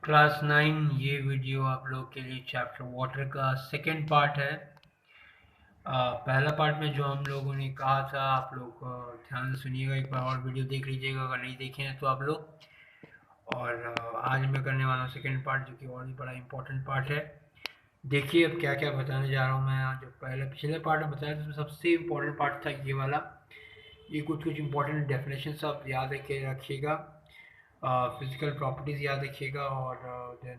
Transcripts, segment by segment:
Class 9 ये video आप लोग के लिए चैप्टर वाटर का सेकंड पार्ट है। पहला पार्ट में जो हम लोगों ने कहा था आप लोग ध्यान से सुनिएगा, एक बार और वीडियो देख लीजिएगा अगर नहीं देखे हैं तो आप लोग। और आज मैं करने वाला हूँ सेकंड पार्ट, जो कि और भी बड़ा इंपॉर्टेंट पार्ट है। देखिए अब क्या क्या बताने जा रहा हूँ मैं। जो पहले पिछले पार्ट में बताया था उसमें सबसे इम्पोर्टेंट पार्ट था ये वाला। ये कुछ कुछ इंपॉर्टेंट डेफिनेशन आप याद रखिएगा, फिजिकल प्रॉपर्टीज़ याद रखिएगा। और देन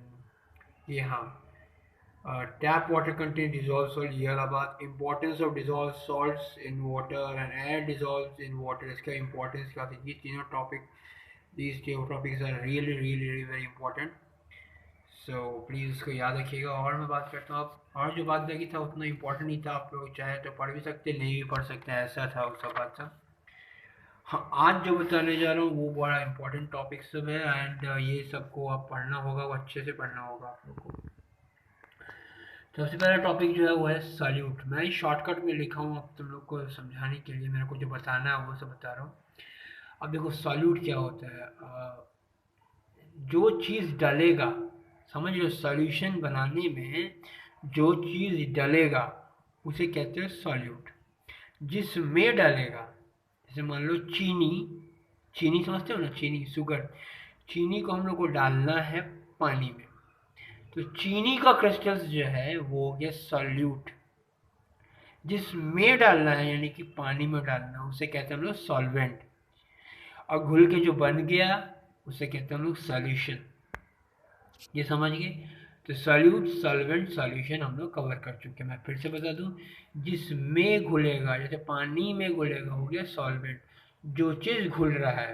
ये, हाँ, tap water contain dissolved salt, ये वाला बात, importance of dissolved salts in water and air dissolves in water, इसका importance क्या था। ये तीनों topic, these two topics are really very important, so please इसको याद रखिएगा। और मैं बात करता हूँ अब, और जो बात लगी था उतना इम्पोर्टेंट नहीं था, आप लोग चाहे तो पढ़ भी सकते नहीं भी पढ़ सकते, ऐसा था उसका बात था। हाँ, आज जो बताने जा रहा हूँ वो बड़ा इंपॉर्टेंट टॉपिक सब है, एंड ये सबको आप पढ़ना होगा, वो अच्छे से पढ़ना होगा आप लोग को। सबसे पहला टॉपिक जो है वो है सॉल्यूट। मैं शॉर्टकट में लिखा हूँ अब तुम लोग को समझाने के लिए, मेरे को जो बताना है वो सब बता रहा हूँ। अब देखो सॉल्यूट क्या होता है। जो चीज़ डलेगा, समझ लो सॉल्यूशन बनाने में जो चीज़ डलेगा उसे कहते हैं सॉल्यूट। जिसमें डलेगा, जैसे मान लो चीनी, चीनी समझते हो ना, चीनी शुगर, चीनी को हम लोग को डालना है पानी में, तो चीनी का क्रिस्टल्स जो है वो हो गया सॉल्यूट। जिसमें डालना है यानी कि पानी में डालना, उसे कहते हैं हम लोग सॉल्वेंट। और घुल के जो बन गया उसे कहते हैं हम लोग सॉल्यूशन। ये समझ गए। तो सॉल्यूट, सॉल्वेंट, सॉल्यूशन हम लोग कवर कर चुके हैं। मैं फिर से बता दूं, जिसमें घुलेगा, जैसे पानी में घुलेगा हो गया सॉल्वेंट। जो चीज़ घुल रहा है,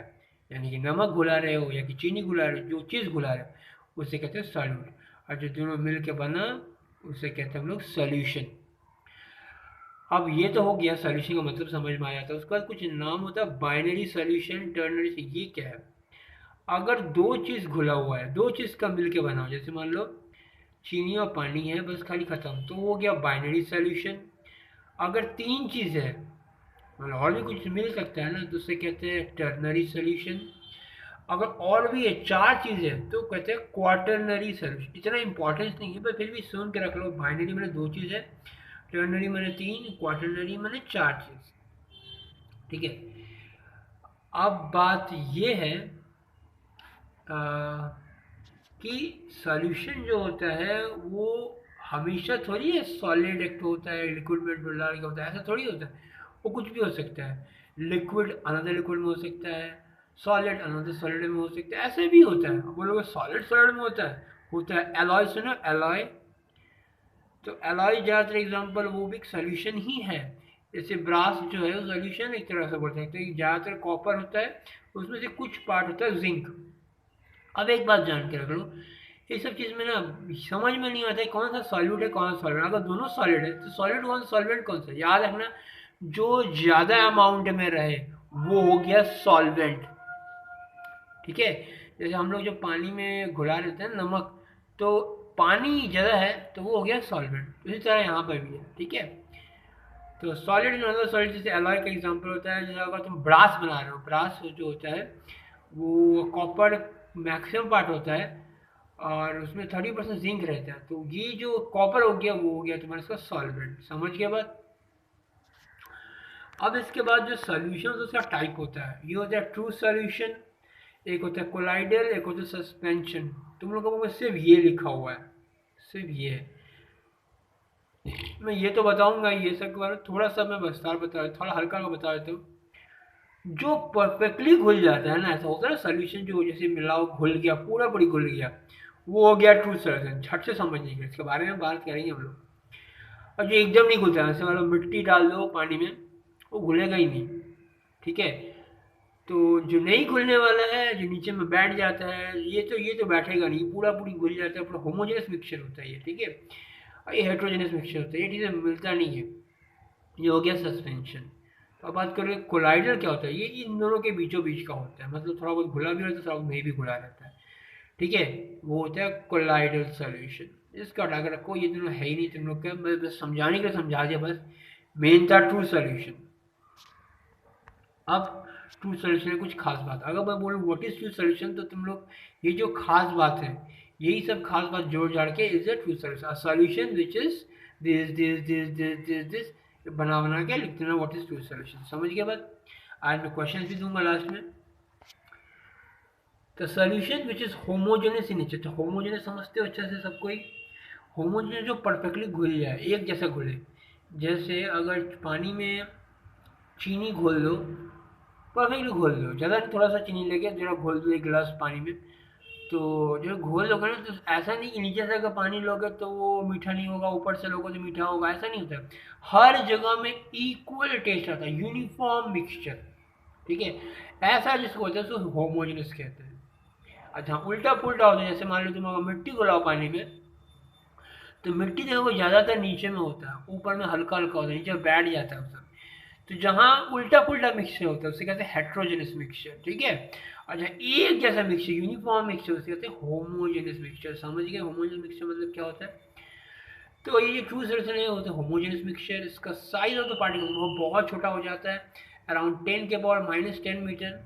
यानी कि नमक घुला रहे हो या कि चीनी घुला रहे हो, जो चीज़ घुला रहे हो उसे कहते हैं सॉल्यूट। और जो दोनों मिल के बना उसे कहते हैं हम लोग सॉल्यूशन। अब ये तो हो गया सॉल्यूशन का मतलब समझ में आया था। उसके बाद कुछ नाम होता है बाइनरी सॉल्यूशन, टर्नरी। ये क्या है? अगर दो चीज़ घुला हुआ है, दो चीज़ का मिल के बना हो, जैसे मान लो चीनी और पानी है बस खाली खत्म, तो वो हो गया बाइनरी सॉल्यूशन। अगर तीन चीज़ है, मतलब और भी कुछ मिल सकता है ना, तो उसे कहते हैं टर्नरी सॉल्यूशन। अगर और भी है, चार चीज़ है, तो कहते हैं क्वाटरनरी सॉल्यूशन। इतना इंपॉर्टेंस नहीं है पर फिर भी सुन के रख लो। बाइनरी मैंने दो चीज़ है, टर्नरी मैंने तीन, क्वाटरनरी मैंने चार चीज़। ठीक है। अब बात ये है कि सॉल्यूशन जो होता है वो हमेशा थोड़ी है सॉलिड एक होता है, लिक्विड में डुला के होता है, ऐसा थोड़ी होता है। वो कुछ भी हो सकता है। लिक्विड अनदर लिक्विड में हो सकता है, सॉलिड अनदर सॉलिड में हो सकता है, ऐसे भी होता है। अब बोलोगे सॉलिड सॉलिड में होता है एलॉय। सुनो, एलॉय, तो एलॉय ज़्यादातर एग्जाम्पल वो भी एक सोल्यूशन ही है। जैसे ब्रास जो है वो सोल्यूशन एक तरह से बोल सकते हैं। ज़्यादातर कॉपर होता है, उसमें से कुछ पार्ट होता है जिंक। अब एक बात जान के रख लो, ये सब चीज़ में ना समझ में नहीं आता है कौन सा सॉल्यूट है कौन सा सॉल्वेंट। अगर दोनों सॉलिड है तो सॉलिड कौन सा सॉल्वेंट कौन सा, याद रखना। जो ज़्यादा अमाउंट में रहे वो हो गया सॉल्वेंट। ठीक है। जैसे हम लोग जो पानी में घुला देते हैं नमक, तो पानी ज़्यादा है तो वो हो गया सॉल्वेंट। इसी तरह यहाँ पर भी है। ठीक है। तो सॉलिड एंड अनदर सॉलिड, जैसे एलॉय का एग्जांपल होता है। जैसे अगर तुम ब्रास बना रहे हो, ब्रास जो होता है वो कॉपर मैक्सिमम पार्ट होता है और उसमें 30% जिंक रहता है। तो ये जो कॉपर हो गया वो हो गया तुम्हारा इसका सॉल्वेंट। समझ गया बात। अब इसके बाद जो सॉल्यूशन उसका टाइप होता है, ये होता है ट्रू सॉल्यूशन, एक होता है कोलाइडल, एक होता है सस्पेंशन। तुम लोगों को सिर्फ ये लिखा हुआ है, सिर्फ ये है। मैं ये तो बताऊंगा ये सब के बारे में, थोड़ा सा मैं विस्तार बता, थोड़ा हल्का बता देता हूँ। जो परफेक्टली घुल जाता है ना, ऐसा होता है ना सोल्यूशन, जो जैसे मिलाओ घुल गया, पूरा पूरी घुल गया, वो हो गया ट्रू सोल्यूशन। झट से समझने के इसके बारे में बात करेंगे हम लोग। और जो एकदम नहीं घुलता है, जैसे मान लो मिट्टी डाल दो पानी में, वो घुलेगा ही नहीं। ठीक है। तो जो नहीं घुलने वाला है, जो नीचे में बैठ जाता है, ये तो बैठेगा नहीं, पूरा पूरी घुल जाता है, पूरा होमोजेनस मिक्सचर होता है ये। ठीक है। और ये हेट्रोजेनस मिक्सचर होता है, ये चीज़ें मिलता नहीं है। ये हो गया सस्पेंशन। तो अब बात करें कोलाइडर क्या होता है, ये इन दोनों के बीचों बीच का होता है, मतलब थोड़ा बहुत घुला भी रहता है, थोड़ा बहुत नहीं भी घुला रहता है। ठीक है। वो होता है कोलाइडल सॉल्यूशन। इसका हटा के रखो, ये दोनों है ही नहीं तुम लोग का, मैं बस समझाने के लिए समझा दिया बस। मेन था ट्रू सॉल्यूशन। अब ट्रू सॉल्यूशन है कुछ खास बात। अगर मैं बोलूँ व्हाट इज ट्रू सॉल्यूशन, तो तुम लोग ये जो खास बात है यही सब खास बात जोड़ जाड़ के is a true solution, solution which is this बना बना के लिख देना व्हाट इज ट्रू सॉल्यूशन। समझ गए बात? आज मैं क्वेश्चन भी दूंगा लास्ट में। तो solution which is homogeneous in nature, तो होमोजेनियस समझते हो अच्छे से सब कोई? होमोजेनियस जो परफेक्टली घुल जाए, एक जैसा घुले। जैसे अगर पानी में चीनी घोल दो, परफेक्टली घोल दो, ज़्यादा थोड़ा सा चीनी लेके जरा घोल दो एक गिलास पानी में, तो जो घोल लोगे ना तो ऐसा नहीं कि नीचे से अगर पानी लोगे तो वो मीठा नहीं होगा, ऊपर से लोगे तो मीठा होगा, ऐसा नहीं होता। हर जगह में इक्वल टेस्ट आता है, यूनिफॉर्म मिक्सचर। ठीक है, ऐसा जिसको बोलते हैं उसको होमोजेनियस कहते हैं। अच्छा, उल्टा पुल्टा होता है, जैसे मान लो तुम अगर मिट्टी घुलाओ पानी में, तो मिट्टी देखो ज़्यादातर नीचे में होता है, ऊपर में हल्का हल्का होता है, नीचे बैठ जाता है सब। तो जहाँ उल्टा पुल्टा मिक्सचर होता है उसे कहते हैं हेट्रोजेनस मिक्सचर। ठीक है, अच्छा, एक जैसा मिक्सचर, यूनिफॉर्म मिक्सचर, उसे कहते हैं होमोजेनस मिक्सचर। समझ गए होमोजेनस मिक्सचर मतलब क्या होता है? तो ये ट्रू सॉल्यूशन है, होता है होमोजेनस मिक्सचर। इसका साइज ऑफ द पार्टिकल वो बहुत छोटा हो जाता है, अराउंड 10 के पावर -10 मीटर,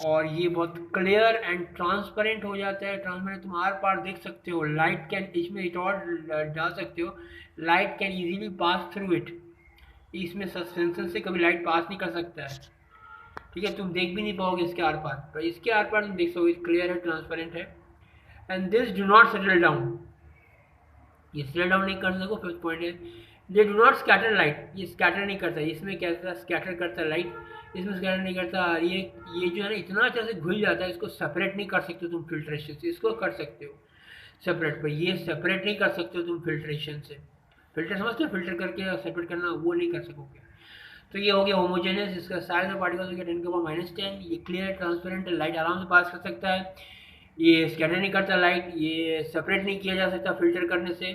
और ये बहुत क्लियर एंड ट्रांसपेरेंट हो जाता है। ट्रांसपेरेंट, तुम आर पार देख सकते हो, लाइट कैन, इसमें एक और डाल सकते हो, light can easily pass through it. इसमें सस्पेंशन से कभी लाइट पास नहीं कर सकता है। ठीक है, तुम देख भी नहीं पाओगे इसके आर पार, पर इसके आर पार तुम देख सकोगे, क्लियर है, ट्रांसपेरेंट है। And this do not settle down, ये सेटल डाउन नहीं कर सको। फिफ्थ पॉइंट है, they do not scatter light, ये स्कैटर नहीं करता। इसमें क्या करता है, स्कैटर करता है लाइट, इसमें स्कैटर नहीं करता। ये जो है ना इतना अच्छा से घुल जाता है, इसको सेपरेट नहीं कर सकते तुम फिल्ट्रेशन से, इसको कर सकते हो सेपरेट, पर ये सेपरेट नहीं कर सकते हो तुम फिल्ट्रेशन से। फिल्टर समझते हो, फिल्टर करके सेपरेट करना, वो नहीं कर सकोगे। तो ये हो गया होमोजेनियस, इसका साइज ऑफ पार्टिकल्स हो गया 10 के पावर -10। ये क्लियर, ट्रांसपेरेंट, लाइट आराम से पास कर सकता है, ये स्कैटर नहीं करता लाइट, ये सेपरेट नहीं किया जा सकता फिल्टर करने से,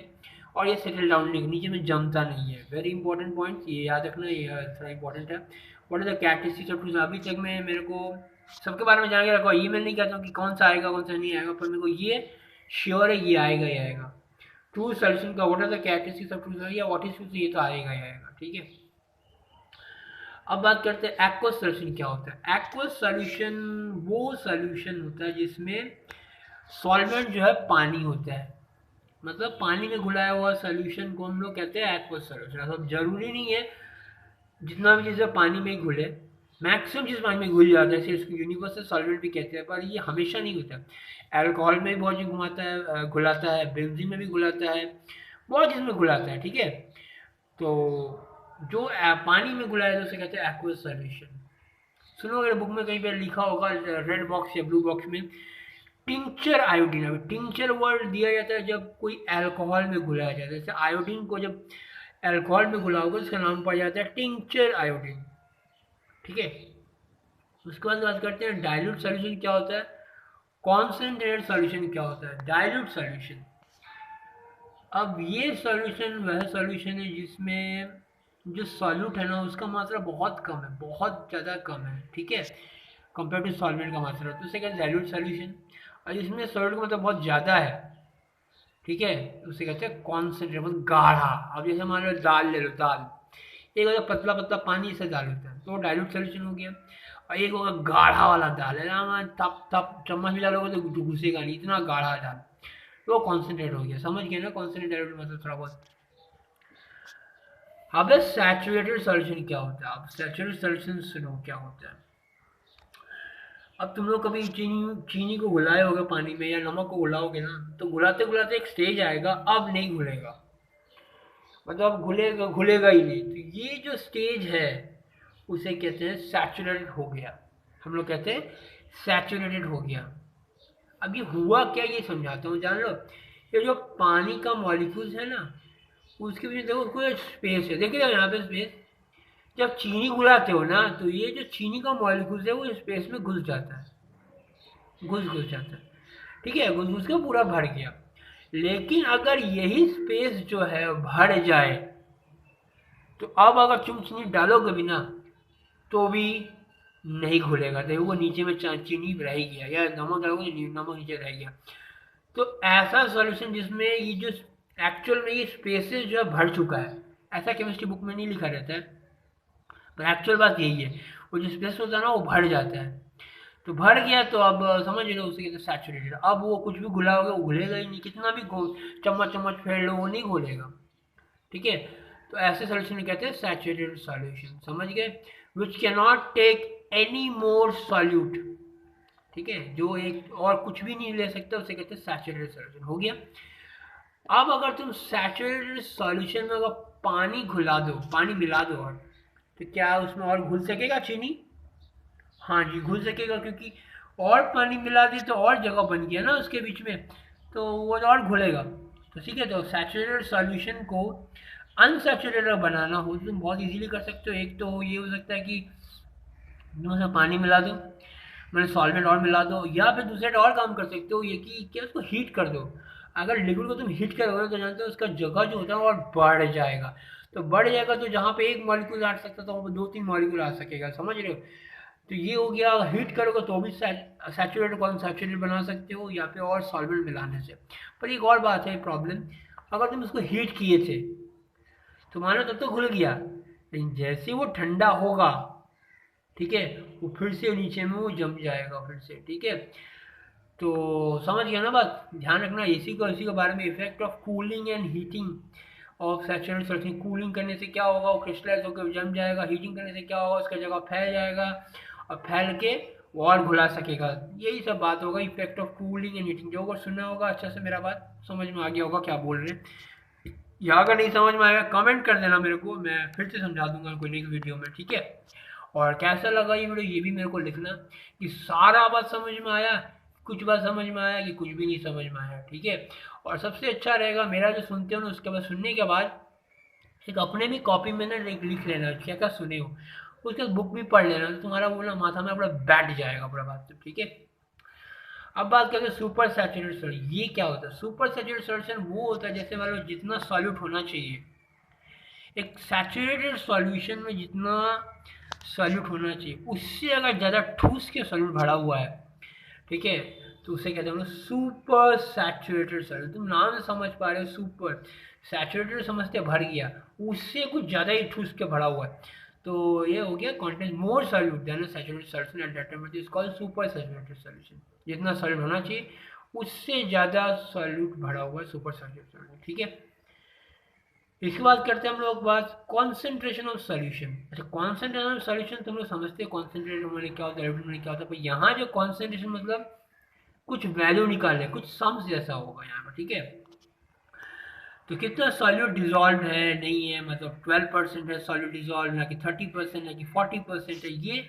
और ये सेटल डाउन नहीं, नीचे में जमता नहीं है। वेरी इंपॉर्टेंट पॉइंट, ये याद रखना, ये थोड़ा इंपॉर्टेंट है। What is the characteristics of truth? अभी तक मैं मेरे को सबके बारे में जान के रखो, ये मैं नहीं कहता हूँ कि कौन सा आएगा कौन सा नहीं आएगा, पर मेरे को ये श्योर है ये आएगा ही आएगा। ट्रू सॉल्यूशन का what are the characteristics of truth, या व्हाट इज ट्रूथ, ये तो आएगा ही आएगा। ठीक है, अब बात करते हैं एक्वस सॉल्यूशन क्या होता है। एक्वस सॉल्यूशन वो सॉल्यूशन होता है जिसमें सॉल्वेंट जो है पानी होता है, मतलब पानी में घुलाया हुआ सॉल्यूशन को हम लोग कहते हैं एक्वस सॉल्यूशन। अब जरूरी नहीं है जितना भी चीज़ें पानी में घुले, मैक्सिमम चीज़ पानी में घुल जाता है, इसे इसको यूनिवर्सल सॉल्वेंट भी कहते हैं, पर ये हमेशा नहीं होता। अल्कोहल में भी बहुत चीज़ घुमाता है, घुलाता है, बेंजीन में भी घुलाता है, बहुत चीज़ में घुलाता है। ठीक है, तो जो पानी में घुलाया जाता है उसे कहते हैं एक्वस सॉल्यूशन। सुनो, अगर बुक में कहीं पे लिखा होगा रेड बॉक्स या ब्लू बॉक्स में टिंचर आयोडीन, अभी टिंचर वर्ड दिया जाता है जब कोई अल्कोहल में घुलाया जाता है। जैसे आयोडीन को जब अल्कोहल में घुलाओगे उसका नाम पड़ जाता है टिंचर आयोडीन। ठीक है, उसके बाद बात करते हैं डाइल्यूट सॉल्यूशन क्या होता है, कॉन्सेंट्रेटेड सॉल्यूशन क्या होता है। डाइल्यूट सॉल्यूशन, अब ये सॉल्यूशन वह सॉल्यूशन है जिसमें जो सॉल्यूट है ना उसका मात्रा बहुत कम है, बहुत ज़्यादा कम है। ठीक है, कंपेयर टू सॉल्वेंट का मात्रा, तो उसे कहते हैं डाइल्यूट सॉल्यूशन। और इसमें सॉल्यूट का मतलब बहुत ज़्यादा है, ठीक है, तो उसे कहते हैं कॉन्सेंट्रेट, मतलब गाढ़ा। अब जैसे मान लो दाल ले लो, दाल एक होता है पतला पतला पानी से दाल होता है, तो डाइल्यूट सॉल्यूशन हो गया। और एक होगा गाढ़ा वाला दाल है ना, तप तप चम्मच भी डालोगे तो घुसेगा नहीं, इतना गाढ़ा दाल, तो वो कॉन्सेंट्रेट हो गया। समझ गए ना कॉन्सेंट्रेट डाइल्यूट मतलब थोड़ा बहुत। अब सैचुरेटेड सॉल्यूशन क्या होता है, अब सैचुरेटेड सॉल्यूशन सुनो क्या होता है। अब तुम लोग कभी चीनी को घुलाए होगे पानी में, या नमक को घुलाओगे ना, तो घुलाते घुलाते एक स्टेज आएगा, अब नहीं घुलेगा, मतलब अब घुलेगा घुलेगा ही नहीं। तो ये जो स्टेज है उसे कहते हैं सैचुरेटेड हो गया, हम लोग कहते हैं सैचुरेटेड हो गया। अब ये हुआ क्या ये समझाता हूँ, जान लो। ये जो पानी का मॉलिक्यूल्स है ना, उसके पीछे देखो उसको एक स्पेस है, देखिए यहाँ पे स्पेस। जब चीनी घुलाते हो ना तो ये जो चीनी का मॉलिक्यूल्स है वो स्पेस में घुस जाता है, घुस जाता है। ठीक है, घुस घुस के पूरा भर गया। लेकिन अगर यही स्पेस जो है भर जाए, तो अब अगर तुम चीनी डालोगे भी ना तो भी नहीं घुलेगा, देखो वो नीचे में चीनी रह गया, या नमक डालोगे नमक नीचे रह गया। तो ऐसा सॉल्यूशन जिसमें ये जो एक्चुअल में ये स्पेसेस जो है भर चुका है, ऐसा केमिस्ट्री बुक में नहीं लिखा रहता है, पर एक्चुअल बात यही है, वो जो स्पेस होता है ना वो भर जाता है। तो भर गया, तो अब समझ लो उसे कहते हैं सैचुरेटेड। अब वो कुछ भी घुला होगा वो घुलेगा ही नहीं, कितना भी चम्मच चम्मच फेर लो वो नहीं घुलेगा। ठीक है, तो ऐसे सॉल्यूशन कहते हैं सैचुरेटेड सॉल्यूशन, समझ गए। Which can not take any more solute, ठीक है, जो एक और कुछ भी नहीं ले सकता उसे कहते हैं सैचुरेटेड सॉल्यूशन। हो गया। अब अगर तुम सैचुरेटेड सॉल्यूशन में अगर पानी घुला दो, पानी मिला दो, और तो क्या उसमें और घुल सकेगा चीनी? हाँ जी, घुल सकेगा, क्योंकि और पानी मिला दी तो और जगह बन गया ना उसके बीच में, तो वो और घुलेगा। तो ठीक है, तो सैचुरेटेड सॉल्यूशन को अनसैचुरेटेड बनाना हो तो तुम बहुत इजीली कर सकते हो। एक तो ये हो सकता है कि तुम उसमें पानी मिला दो, मैंने सॉल्वेंट और मिला दो, या फिर दूसरे और काम कर सकते हो ये कि क्या उसको हीट कर दो। अगर लिक्विड को तुम हीट करोगे तो जानते हो उसका जगह जो होता है और बढ़ जाएगा। तो बढ़ जाएगा तो जहाँ पे एक मॉलिक्यूल आ सकता था वहाँ पे 2-3 मॉलिक्यूल आ सकेगा, समझ रहे हो। तो ये हो गया, हीट करोगे तो भी सैचुरेट को अनसैचुरेट बना सकते हो, या फिर और सॉल्वेंट मिलाने से। पर एक और बात है प्रॉब्लम, अगर तुम उसको हीट किए थे तो मानो तब तो घुल गया, लेकिन जैसे वो ठंडा होगा, ठीक है, वो फिर से नीचे में वो जम जाएगा फिर से। ठीक है, तो समझ गया ना बात। ध्यान रखना इसी के बारे में, effect of cooling and heating of saturated solution. Cooling करने से क्या होगा, वो क्रिस्टलाइज होकर जम जाएगा। हीटिंग करने से क्या होगा, उसका जगह फैल जाएगा, और फैल के वो और घुला सकेगा। यही सब बात होगा, effect of cooling and heating. जो अगर सुनना होगा अच्छा से, मेरा बात समझ में आ गया होगा क्या बोल रहे हैं, या अगर नहीं समझ में आएगा कमेंट कर देना मेरे को, मैं फिर से समझा दूंगा कोई नेक्स्ट वीडियो में। ठीक है, और कैसा लगा ये वीडियो ये भी मेरे को लिखना, कि सारा बात समझ में आया, कुछ बात समझ में आया, कि कुछ भी नहीं समझ में आया। ठीक है, और सबसे अच्छा रहेगा मेरा जो सुनते हो ना, उसके बाद सुनने के बाद एक अपने भी कॉपी में ना लिख लेना क्या क्या सुने हो, उसके बाद बुक भी पढ़ लेना, तो तुम्हारा बोलना माथा में पूरा बैठ जाएगा पूरा बात। तो ठीक है, अब बात करते हैं सुपर सैचुरेटेड सॉल्यूशन। ये क्या होता है? सुपर सैचुरेटेड सॉल्यूशन वो होता है जैसे मान लो जितना सॉल्यूट होना चाहिए एक सैचुरेटेड सॉल्यूशन में, जितना सॉल्यूट होना चाहिए उससे अगर ज़्यादा ठूस के सॉल्यूट भरा हुआ है, ठीक है, तो उसे कहते हैं सुपर सैचुरेटेड सॉल्यूट। तुम नाम से समझ पा रहे हो, सुपर सैचुरेटेड समझते भर गया, उससे कुछ ज़्यादा ही ठूस के भरा हुआ है, तो ये हो गया content more solute than saturated solution at that time, it is called super saturated solution. जितना सॉल्यूट होना चाहिए उससे ज़्यादा सॉल्यूट भरा हुआ है, सुपर सैचुरेटेड सॉल्यूशन। ठीक है, इसके बाद करते हैं हम लोग बात कॉन्सेंट्रेशन ऑफ सॉल्यूशन। अच्छा, कॉन्सेंट्रेशन ऑफ सॉल्यूशन तुम लोग समझते हैं कॉन्सेंट्रेशन मैंने क्या होता है, रेडिएशन मैंने क्या होता है, पर यहाँ जो कॉन्सेंट्रेशन मतलब कुछ वैल्यू निकालने, कुछ सम्स जैसा होगा यहाँ पर। ठीक है, तो कितना सॉल्यूट डिजॉल्व है नहीं है, मतलब 12% है सॉल्यूट डिजॉल्व, ना कि 30% है कि 40% है, ये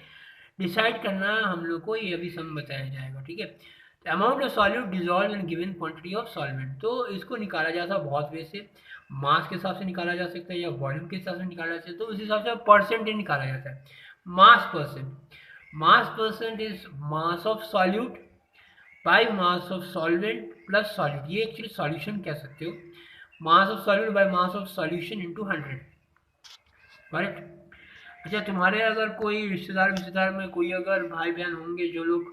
डिसाइड करना हम लोग को, ये अभी सम बताया जाएगा। ठीक है, amount of solute dissolve in given quantity of solvent, तो इसको निकाला जाता है बहुत वे से, मास के हिसाब से निकाला जा सकता है या वॉल्यूम के हिसाब से निकाला जा सकता है, तो उस हिसाब से परसेंटेज निकाला जाता है। मास percent is mass of solute by mass of solvent plus solute, ये एक्चुअली सॉल्यूशन कह सकते हो। Mass of solute by mass of solution into 100, correct. अच्छा, तुम्हारे अगर कोई रिश्तेदार में कोई अगर भाई बहन होंगे जो लोग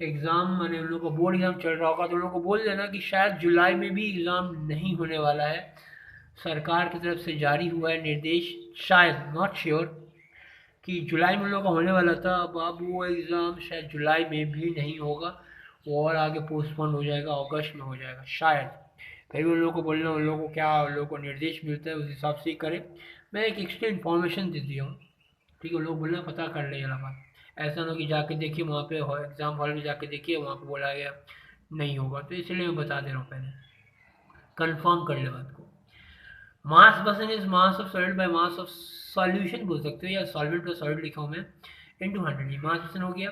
एग्ज़ाम, मैंने उन लोगों का बोर्ड एग्ज़ाम चल रहा होगा, तो उन लोगों को बोल देना कि शायद जुलाई में भी एग्ज़ाम नहीं होने वाला है, सरकार की तरफ से जारी हुआ है निर्देश, शायद, नॉट श्योर, कि जुलाई में उन लोगों का होने वाला था, अब वो एग्ज़ाम शायद जुलाई में भी नहीं होगा, वो और आगे पोस्टपोन हो जाएगा, अगस्त में हो जाएगा शायद। फिर भी उन लोगों को बोलना, उन लोगों को क्या, उन लोगों को निर्देश मिलता है उस हिसाब से ही करें। मैं एक एक्स्ट्रा इन्फॉर्मेशन दे दिया हूँ, ठीक है, लोग बोलना पता कर ले वाला बात, ऐसा ना कि जाके देखिए वहाँ पे एग्ज़ाम हॉल में जाके देखिए वहाँ पे बोला गया नहीं होगा, तो इसलिए मैं बता दे रहा हूँ, पहले कंफर्म कर ले बात को। मास percent is mass of solid by mass of solution बोल सकते हो, या सॉल्वेंट प्लस सॉलिड लिखा हूँ मैं, इनटू 100, ये मास परसेंट हो गया।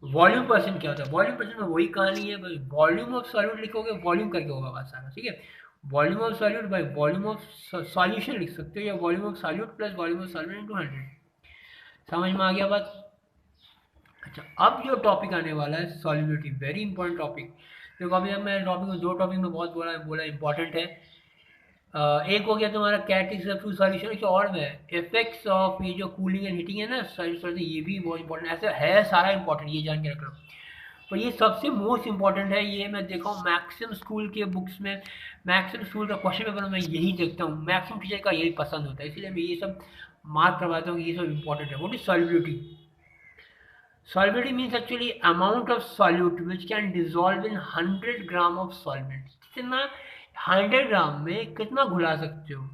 वॉल्यूम परसेंट क्या होता है? वॉल्यूम परसेंट में वही कहानी है, बस वॉल्यूम ऑफ सॉल्यूट लिखोगे, वॉल्यूम करके होगा बात सारा। ठीक है, volume of solute by volume of solution लिख सकते हो, या volume of solute plus volume of solvent into 100। समझ में आ गया बात? अच्छा, अब जो टॉपिक आने वाला है सॉल्युबिलिटी, वेरी इंपॉर्टेंट टॉपिक। देखो अभी मैं टॉपिक में, दो टॉपिक में बहुत बोला इंपॉर्टेंट है। एक हो गया तुम्हारा कैरेक्टरिस्टिक्स ऑफ सॉल्यूशन, एक और में इफेक्ट्स ऑफ ये जो कूलिंग एंड हीटिंग है ना सॉल्यूशन, ये भी बहुत इंपॉर्टेंट ऐसे है, सारा इंपॉर्टेंट, ये जान के रख लो। पर ये सबसे मोस्ट इंपॉर्टेंट है, ये मैं देखा हूँ मैक्सिमम स्कूल के बुक्स में, मैक्सिमम स्कूल का क्वेश्चन पेपर में मैं यही देखता हूँ, मैक्सिमम टीचर का यही पसंद होता है, इसलिए मैं ये सब मार्क करवाता हूँ कि ये सब इंपॉर्टेंट है। What is solubility? Solubility means actually amount of solute which can dissolve in 100 gram of solvent. कितना 100 ग्राम में कितना घुला सकते हो?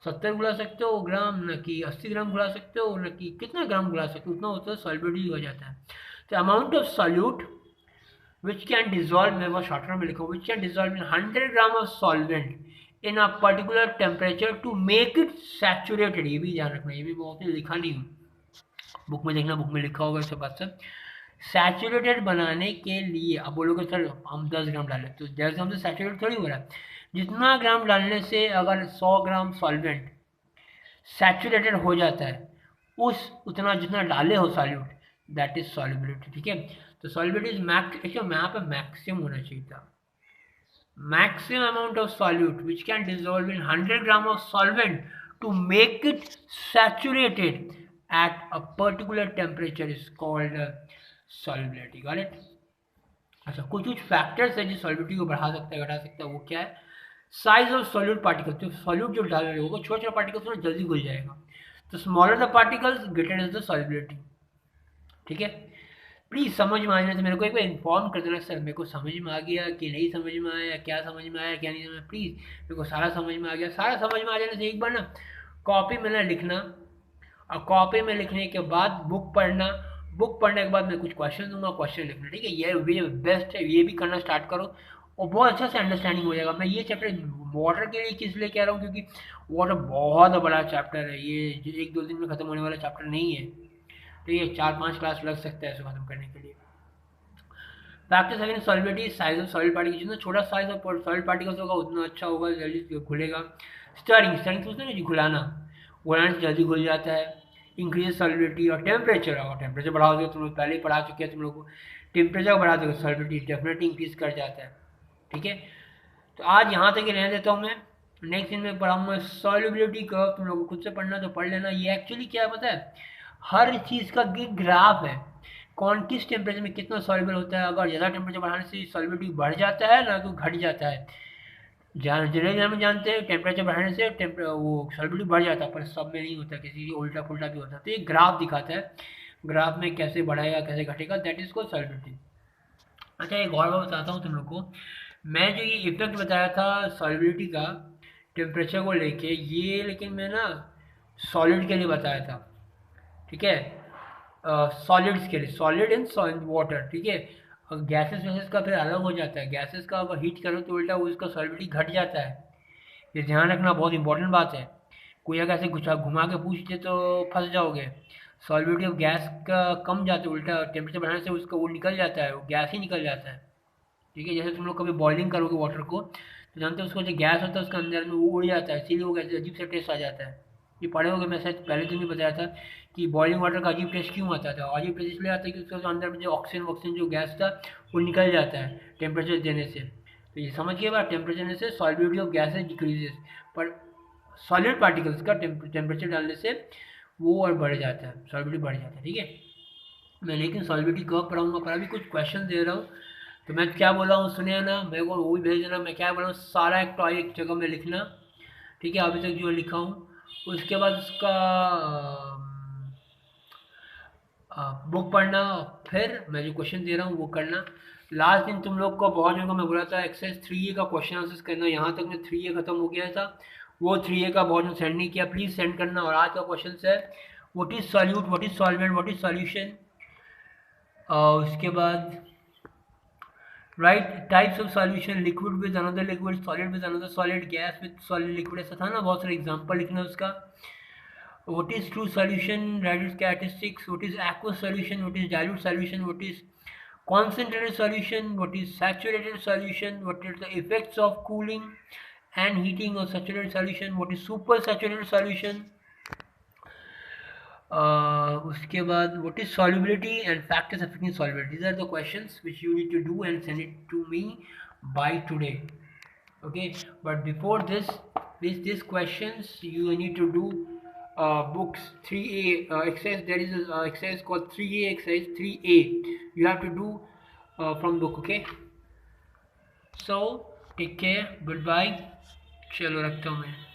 70 घुला सकते हो ग्राम, न कि 80 ग्राम घुला सकते हो, न कि कितना ग्राम घुला सकते हो, उतना होता है सॉल्युबिलिटी हो जाता है। तो amount of solute which can dissolve, मैं वो शॉर्ट में लिखा हूँ, which can dissolve in 100 gram of solvent in a particular temperature to make it saturated। ये भी ध्यान रखना, ये भी बहुत ही लिखा नहीं हूँ, बुक में देखना, बुक में लिखा होगा इसके बाद से। सैचुरेटेड बनाने के लिए अब बोलोगे सर हम 10 ग्राम डालें, तो 10 ग्राम से सैचुरेट थोड़ी हो रहा है। जितना ग्राम डालने से अगर 100 ग्राम सॉल्वेंट सैचुरेटेड हो जाता है, उस उतना जितना डाले हो सॉल्यूट, दैट इज सॉल्युबिलिटी। ठीक है, तो सॉल्युबिलिटी इज मैक्स, एक्चुअली यहाँ पे मैक्सिमम होना चाहिए था, maximum amount of solute which can dissolve in 100 gram of solvent to make it saturated at a particular temperature is called solubility। got it? अच्छा, कुछ कुछ फैक्टर्स है जो सॉल्युबिलिटी को बढ़ा सकता है, घटा सकता है। वो क्या है? साइज ऑफ सॉल्यूट पार्टिकल, तो सॉल्यूट जो डाल रहे होगा छोटे छोटे पार्टिकल्स में जल्दी घुल जाएगा, तो smaller the particles greater is the solubility. ठीक है, प्लीज़ समझ में आ जाए तो मेरे को एक बार इन्फॉर्म कर देना, सर मेरे को समझ में आ गया कि नहीं समझ में आया, क्या समझ में आया क्या नहीं समझ में। प्लीज़ मेरे को सारा समझ में आ गया, सारा समझ में आ जाने से एक बार ना कॉपी में ना लिखना, और कॉपी में लिखने के बाद बुक पढ़ना, बुक पढ़ने के बाद मैं कुछ क्वेश्चन दूंगा, क्वेश्चन लिखना। ठीक है, ये बेस्ट है, ये भी करना स्टार्ट करो और बहुत अच्छा से अंडरस्टैंडिंग हो जाएगा। मैं ये चैप्टर वाटर के लिए किस लिए कह रहा हूँ, क्योंकि वाटर बहुत बड़ा चैप्टर है, ये 1-2 दिन में ख़त्म होने वाला चैप्टर नहीं है। तो ये 4-5 क्लास लग सकता है इसको खत्म करने के लिए। Factors again solubility, size of solid particle, जितना छोटा साइज ऑफ सॉलिड पार्टिकल्स होगा उतना अच्छा होगा, जल्दी घुलेगा। स्टरिंग, स्टरिंग सोचते हैं ना जी, घुलाना, घुलाने से जल्दी घुल जाता है। इंक्रीज सॉलिबिलिटी और टेम्परेचर, और टेम्परेचर बढ़ा दोगे, तुम लोग पहले ही पढ़ा चुके हैं तुम लोग को, टेम्परेचर बढ़ा दोगे सॉलिबिलिटी डेफिनेटली इंक्रीज कर जाता है। ठीक है, तो आज यहाँ तक ही रहने देता हूँ मैं, नेक्स्ट दिन में पढ़ाऊँगा सॉल्युबिलिटी कर्व, तुम लोग को खुद से पढ़ना तो पढ़ लेना। ये एक्चुअली क्या है पता है, हर चीज़ का ग्राफ है, कौन किस टेम्परेचर में कितना सॉल्युबल होता है। अगर ज़्यादा टेम्परेचर बढ़ाने से सॉल्युबिलिटी बढ़ जाता है ना, तो घट जाता है। जनरली हम जानते हैं टेम्परेचर बढ़ाने से वो सॉल्युबिलिटी बढ़ जाता है, पर सब में नहीं होता, किसी उल्टा पुल्टा भी होता है। तो ये ग्राफ दिखाता है, ग्राफ में कैसे बढ़ाएगा कैसे घटेगा, दैट इज कॉल्ड सॉल्युबिलिटी। अच्छा, एक और बात बताता हूँ तुम लोग को, मैं जो ये इफेक्ट बताया था सॉल्युबिलिटी का टेम्परेचर को लेके, ये लेकिन मैं ना सॉलिड के लिए बताया था। ठीक है, सॉलिड्स के लिए, सॉलिड इन वाटर। ठीक है, और गैसेस वैसेस का फिर अलग हो जाता है, गैसेस का अगर हीट करो तो उल्टा उसका सॉलिबिलिटी घट जाता है। ये ध्यान रखना, बहुत इंपॉर्टेंट बात है। कोई अगर ऐसे कुछ घुमा के पूछ दे तो फंस जाओगे। सॉलिबिलिटी ऑफ गैस का कम जाता है, उल्टा टेम्परेचर बढ़ाने से उसका वो निकल जाता है, वो गैस ही निकल जाता है। ठीक है, जैसे तुम लोग कभी बॉइलिंग करोगे वाटर को, तो जानते हो उसको जो गैस होता है उसके अंदर में वो उड़ जाता है, इसीलिए वो अजीब सा टेस्ट आ जाता है। ये पढ़े होगे, मैं शायद पहले दिन भी बताया था कि बॉइलिंग वाटर का अजीब टेस्ट क्यों आता था। अजीब टेस्ट इसलिए आता है कि उसके अंदर में जो ऑक्सीजन वॉक्सीजन जो गैस था वो निकल जाता है टेम्परेचर देने से। तो ये समझिए बात, टेम्परेचर देने से सॉल्युबिलिटी ऑफ गैसेज डिक्रीजेस, पर सॉलिड पार्टिकल्स का टेम्परेचर डालने से वो और बढ़ जाता है, सॉल्युबिलिटी बढ़ जाता है। ठीक है, मैं लेकिन सॉल्युबिलिटी कब पढ़ाऊँगा, पर अभी कुछ क्वेश्चन दे रहा हूँ। तो मैं क्या बोल रहा हूँ सुनिए ना, मेरे को वो भी भेज देना। मैं क्या बोल रहा हूँ, सारा एक टॉपिक एक जगह में लिखना। ठीक है, अभी तक जो लिखा हूँ, उसके बाद उसका बुक पढ़ना, फिर मैं जो क्वेश्चन दे रहा हूँ वो करना। लास्ट दिन तुम लोग को बहुत जगह मैं बोला था एक्सरसाइज 3A का क्वेश्चन आंसर्स करना, यहाँ तक में 3A खत्म हो गया था, वो 3A का बहुत जन सेंड नहीं किया, प्लीज़ सेंड करना। और आज का क्वेश्चन है what is solute, what is solvent, what is solution. उसके बाद right types of solution, liquid with another liquid, solid with another solid, gas with solid liquid, ऐसा था ना, बहुत सारे एग्जांपल लिखना उसका। What is true solution, write its characteristics, what is aqueous solution, what is dilute solution, what is concentrated solution, what is saturated solution, what are the effects of cooling and heating of saturated solution, what is super saturated solution, उसके बाद what is solubility and factors affecting solubility. These are the questions which you need to do and send it to me by today. Okay, but before this, these questions you need to do books 3A exercise. There is a exercise called 3A exercise 3A. You have to do from book. Okay, so take care, goodbye, चलो रखता हूँ मैं।